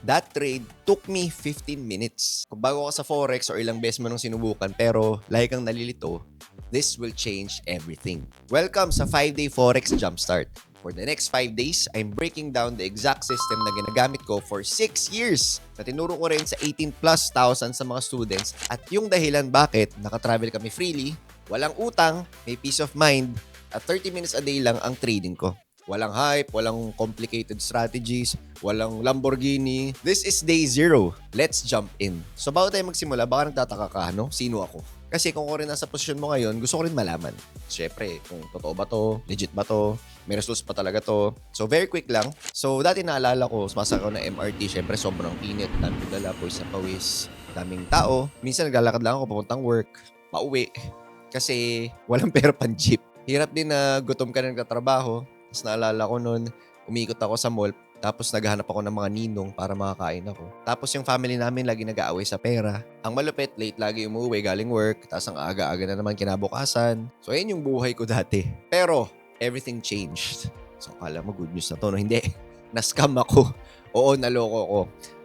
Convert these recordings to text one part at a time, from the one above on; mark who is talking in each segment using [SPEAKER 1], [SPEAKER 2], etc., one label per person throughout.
[SPEAKER 1] That trade took me 15 minutes. Kung bago ka sa Forex or ilang beses mo nung sinubukan pero lagi kang nalilito, this will change everything. Welcome sa 5-day Forex Jumpstart. For the next 5 days, I'm breaking down the exact system na ginagamit ko for 6 years na tinuro ko rin sa 18,000+ sa mga students at yung dahilan bakit nakatravel kami freely, walang utang, may peace of mind, at 30 minutes a day lang ang trading ko. Walang hype, walang complicated strategies, walang Lamborghini. This is day 0. Let's jump in. So bago tayo magsimula, baka nagtataka ka, no? Sino ako? Kasi kung ako rin nasa posisyon mo ngayon, gusto ko rin malaman. Siyempre, kung totoo ba to, legit ba to, may results pa talaga to. So very quick lang. So dati naalala ko, sumasakay ako ng MRT, siyempre sobrang init, daming dala, pawis na pawis, daming tao. Minsan naglalakad lang ako papuntang work, pauwi. Kasi walang pera pang jeep. Hirap din na gutom ka na nagtatrabaho. Tapos naalala ko noon, umikot ako sa mall, tapos naghahanap ako ng mga ninong para makakain ako. Tapos yung family namin lagi nag-aaway sa pera. Ang malupit, late lagi umuwi galing work, tapos ang aga-aga na naman kinabukasan. So ayun yung buhay ko dati. Pero everything changed. So akala mo good news na to, no? Hindi. Na-scam ako. Oo, naloko ko.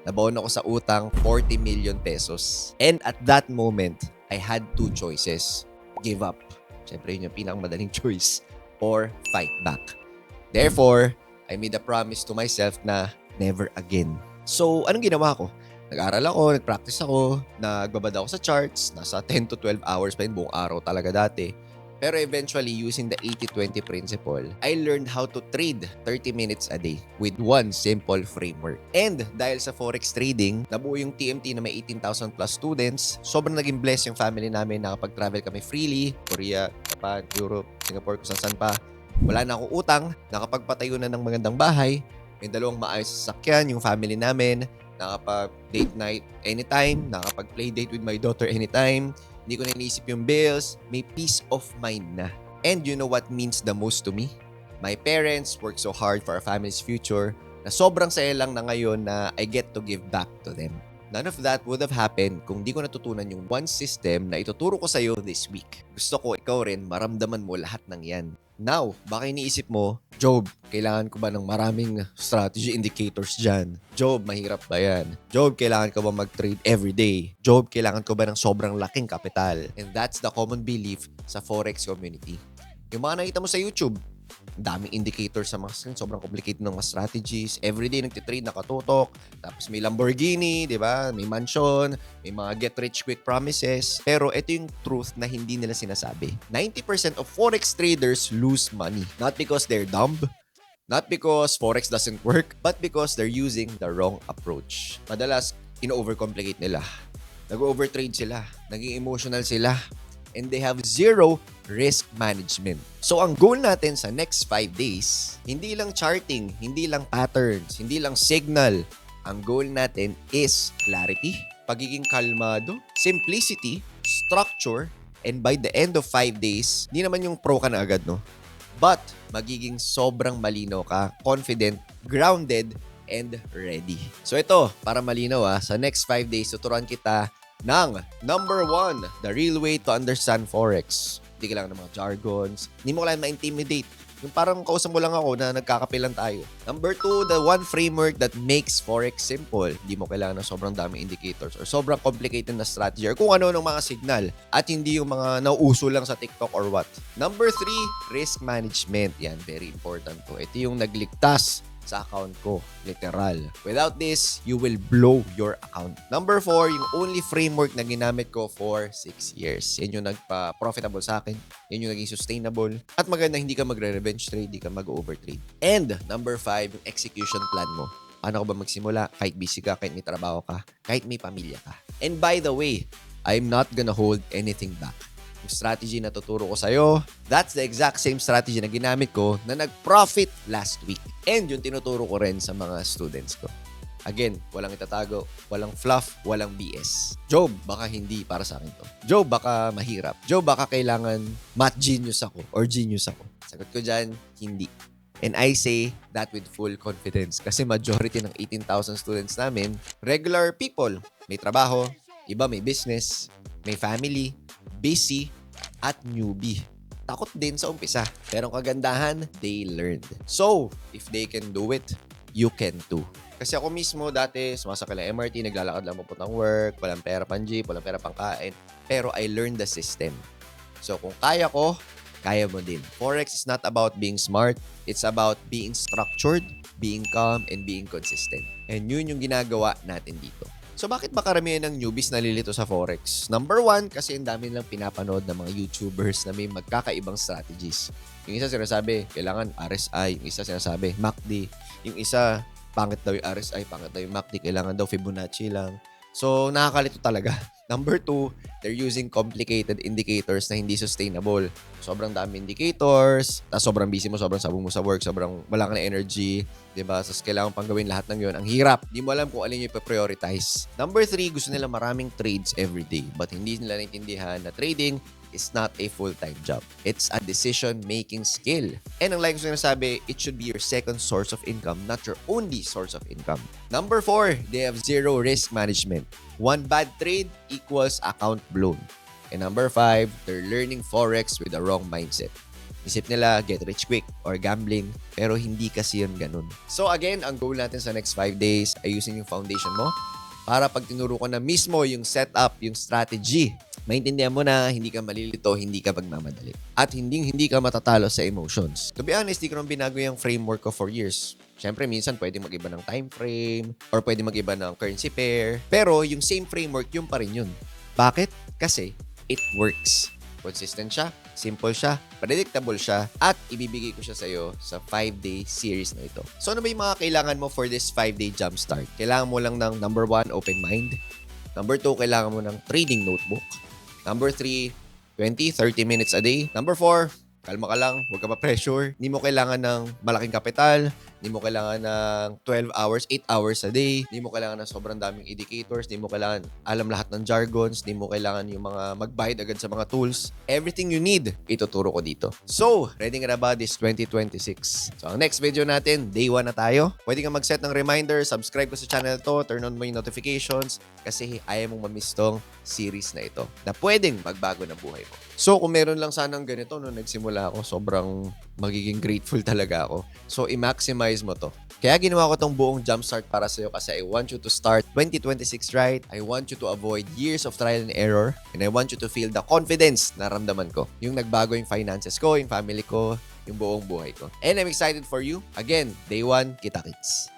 [SPEAKER 1] Nabaon ako sa utang 40 million pesos. And at that moment, I had 2 choices. Give up. Siyempre yun yung pinakamadaling choice. Or fight back. Therefore, I made a promise to myself na never again. So, anong ginawa ko? Nag-aral ako, nag-practice ako, nagbabad ako sa charts, nasa 10 to 12 hours pa yun, buong araw talaga dati. Pero eventually, using the 80-20 principle, I learned how to trade 30 minutes a day with one simple framework. And dahil sa Forex trading, nabuo yung TMT na may 18,000+ students. Sobrang naging blessed yung family namin, nakapag-travel kami freely, Korea, Japan, Europe, Singapore, kung saan pa. Wala na akong utang, nakapagpatayo na ng magandang bahay, may 2 maayos sa sasakyan, yung family namin, nakapag-date night anytime, nakapag-play date with my daughter anytime, hindi ko na iniisip yung bills, may peace of mind na. And you know what means the most to me? My parents work so hard for our family's future na sobrang saya lang na ngayon na I get to give back to them. None of that would have happened kung di ko natutunan yung one system na ituturo ko sa'yo this week. Gusto ko ikaw rin maramdaman mo lahat ng yan. Now, baka iniisip mo, Job, kailangan ko ba ng maraming strategy indicators dyan? Job, mahirap ba yan? Job, kailangan ko ba mag-trade everyday? Job, kailangan ko ba ng sobrang laking kapital? And that's the common belief sa Forex community. Yung mga nakita mo sa YouTube, daming indicators sa mga screen, sobrang complicated ng mga strategies. Everyday nagtitrade, nakatutok. Tapos may Lamborghini, di ba? May mansion, may mga get-rich-quick promises. Pero ito yung truth na hindi nila sinasabi. 90% of Forex traders lose money. Not because they're dumb, not because Forex doesn't work, but because they're using the wrong approach. Madalas, ino-overcomplicate nila. Nag-overtrade sila. Naging emotional sila. And they have zero risk management. So, ang goal natin sa next 5 days, hindi lang charting, hindi lang patterns, hindi lang signal. Ang goal natin is clarity, pagiging kalmado, simplicity, structure, and by the end of 5 days, hindi naman yung pro ka na agad, no? But, magiging sobrang malinaw ka, confident, grounded, and ready. So, ito, para malinaw sa next 5 days, tuturuan kita ng number 1, the real way to understand Forex. Hindi kailangan ng mga jargons. Hindi mo kailangan ma-intimidate. Yung parang kausap mo lang ako na nagkakapilan tayo. Number 2, the one framework that makes Forex simple. Hindi mo kailangan ng sobrang daming indicators or sobrang complicated na strategy or kung ano ng mga signal at hindi yung mga nauuso lang sa TikTok or what. Number 3, risk management. Yan, very important to. Ito yung nagligtas sa account ko. Literal. Without this, you will blow your account. Number 4, yung only framework na ginamit ko for 6 years. Yan yung nagpa-profitable sa akin. Yan yung naging sustainable. At maganda, hindi ka magre-revenge trade, hindi ka mag-overtrade. And number 5, yung execution plan mo. Paano ka ba magsimula? Kahit busy ka, kahit may trabaho ka, kahit may pamilya ka. And by the way, I'm not gonna hold anything back. Yung strategy na tuturo ko sa'yo, that's the exact same strategy na ginamit ko na nag-profit last week. And yung tinuturo ko rin sa mga students ko. Again, walang itatago, walang fluff, walang BS. Job, baka hindi para sa akin to. Job, baka mahirap. Job, baka kailangan math genius ako or genius ako. Sagot ko dyan, hindi. And I say that with full confidence kasi majority ng 18,000 students namin, regular people. May trabaho, iba may business, may family, busy, at newbie. Takot din sa umpisa. Pero ang kagandahan, they learned. So, if they can do it, you can too. Kasi ako mismo dati, sumasakay lang MRT, naglalakad lang papuntang work, walang pera pang jeep, walang pera pang kain. Pero I learned the system. So kung kaya ko, kaya mo din. Forex is not about being smart. It's about being structured, being calm, and being consistent. And yun yung ginagawa natin dito. So bakit ba karamihan ng newbies nalilito sa Forex? Number one, kasi ang dami lang pinapanood ng mga YouTubers na may magkakaibang strategies. Yung isa sinasabi, kailangan RSI. Yung isa sinasabi, MACD. Yung isa, pangit daw yung RSI, pangit daw yung MACD. Kailangan daw Fibonacci lang. So, nakakalito talaga. Number two, they're using complicated indicators na hindi sustainable. Sobrang dami indicators, sobrang busy mo, sobrang sabong mo sa work, sobrang wala ka na energy, diba? So, kailangan pang gawin lahat ng yun. Ang hirap. Di mo alam kung alin yung ipaprioritize. Number three, gusto nila maraming trades every day. But hindi nila naintindihan na trading is not a full-time job. It's a decision-making skill. And ang like ko sinasabi, it should be your second source of income, not your only source of income. Number four, they have zero risk management. One bad trade equals account blown. And number five, they're learning Forex with the wrong mindset. Isip nila, get rich quick or gambling, pero hindi kasi yun ganun. So again, ang goal natin sa next 5 days, ayusin yung foundation mo para pag tinuro ko na mismo yung setup, yung strategy, maintindihan mo na hindi ka malilito, hindi ka magmamadali. At hindi ka matatalo sa emotions. To be honest, di ko nang binago yung framework ko for years. Siyempre, minsan pwede mag-iba ng time frame or pwede mag-iba ng currency pair. Pero yung same framework, yung pa rin yun. Bakit? Kasi it works. Consistent siya, simple siya, predictable siya, at ibibigay ko siya sa iyo sa 5-day series na ito. So ano ba yung mga kailangan mo for this 5-day jumpstart? Kailangan mo lang ng number 1, open mind. Number 2, kailangan mo ng trading notebook. Number 3, 20-30 minutes a day. Number 4, kalma ka lang, huwag ka ma-pressure. Hindi mo kailangan ng malaking kapital. Hindi mo kailangan ng 12 hours, 8 hours a day. Hindi mo kailangan ng sobrang daming indicators. Hindi mo kailangan alam lahat ng jargons. Hindi mo kailangan yung mga magbayad agad sa mga tools. Everything you need, ituturo ko dito. So, ready ka na ba this 2026? So, ang next video natin, day 1 na tayo. Pwede ka mag-set ng reminder, subscribe ko sa channel to, turn on mo yung notifications kasi ayaw mong mamiss tong series na ito na pwedeng magbago na buhay mo. So, kung meron lang sanang ganito nung nagsimula ako, sobrang magiging grateful talaga ako. So, i-maximize mo to. Kaya ginawa ko tong buong jumpstart para sa'yo kasi I want you to start 2026 right. I want you to avoid years of trial and error. And I want you to feel the confidence na ramdaman ko. Yung nagbago yung finances ko, yung family ko, yung buong buhay ko. And I'm excited for you. Again, day 1, kita-kits.